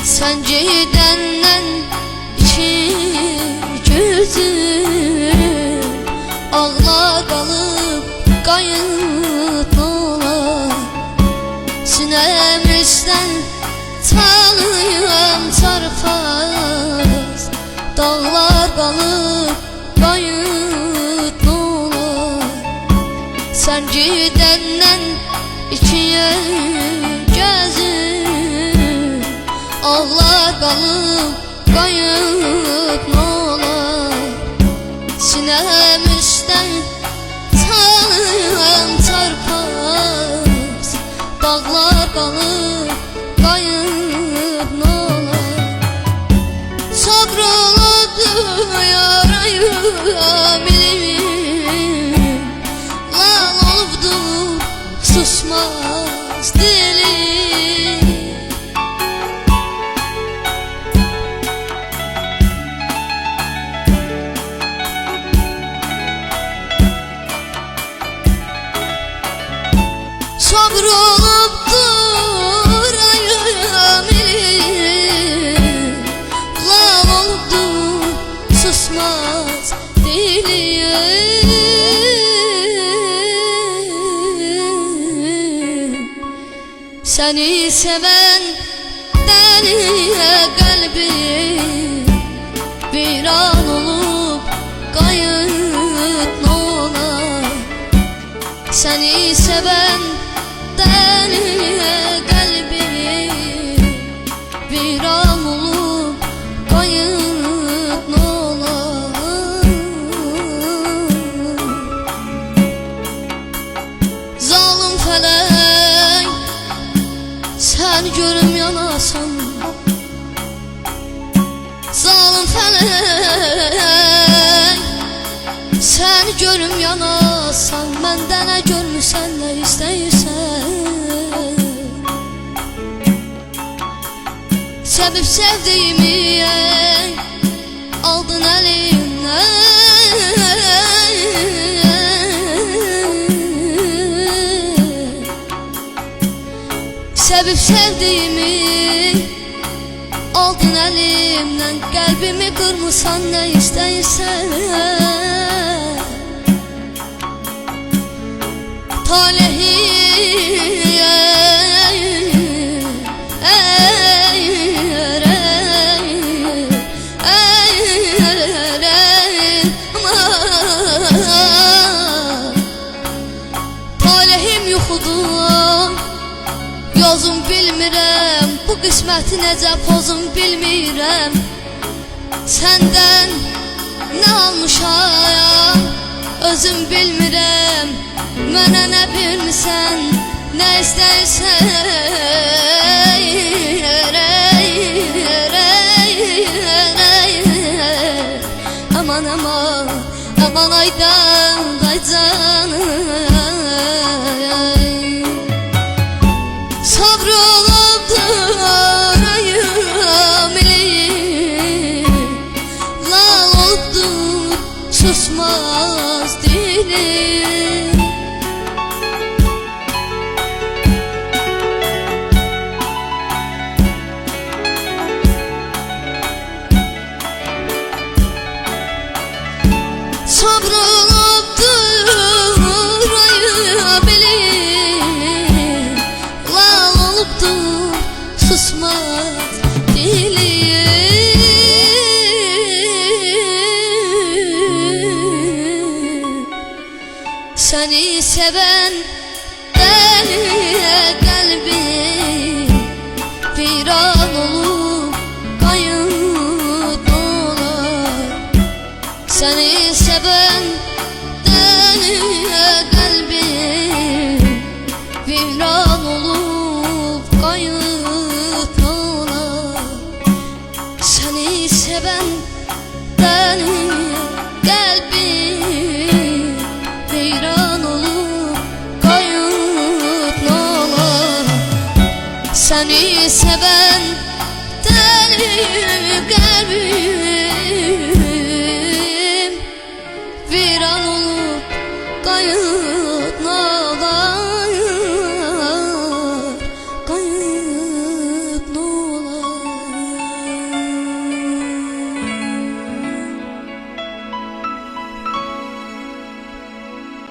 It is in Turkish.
Sen cidden içi gözüm ağla kalıp kayıp ola. Sinemizden tanıyan çarpaz, dağlar kalıp kayıp ola. Sen cidden içi gözüm ağlar kalıp kayıp ola. Sinemizden tanıyan çarpaz, dağlar kalıp kayıp ola. Sabroladı yarayı bilim, lan olubdu susmaz dilim. Sabrolubdur ayım elim, lan olubdur susmaz dilim. Seni seven deliye kalbim viran olup kayıp ola. Seni seven deliye kalbim viran olup kayıp ola. Zalim felek sen görüm yanasan, zalim felek sen görüm yanasan, məndən nə görmüsən, nə istəyirsən. Sevib sevdiyimi aldın əlimdən, sevib sevdiyimi aldın əlimdən. Qəlbimi qırmısan, nə istəyirsən. Talihim yuxudur, yozum bilmirəm, bu qisməti necə pozum bilmirəm. Səndən nə almışam özüm bilmirəm. Mənə nə vermisən, nə istəyirsən. Aman aman, aman aydan qaycanım. Sabrolubdur ayım elim, lan olubdur susmaz dilim. Sabrolubdur ayım elim, lan olubdur susmaz dilim. Seni seven deliye kalbim viran olup kayıp ola. Seni seven deliye kalbim viran olup kayıp ola. Seni seven deliye kalbim viran olup kayıp ola. Seni seven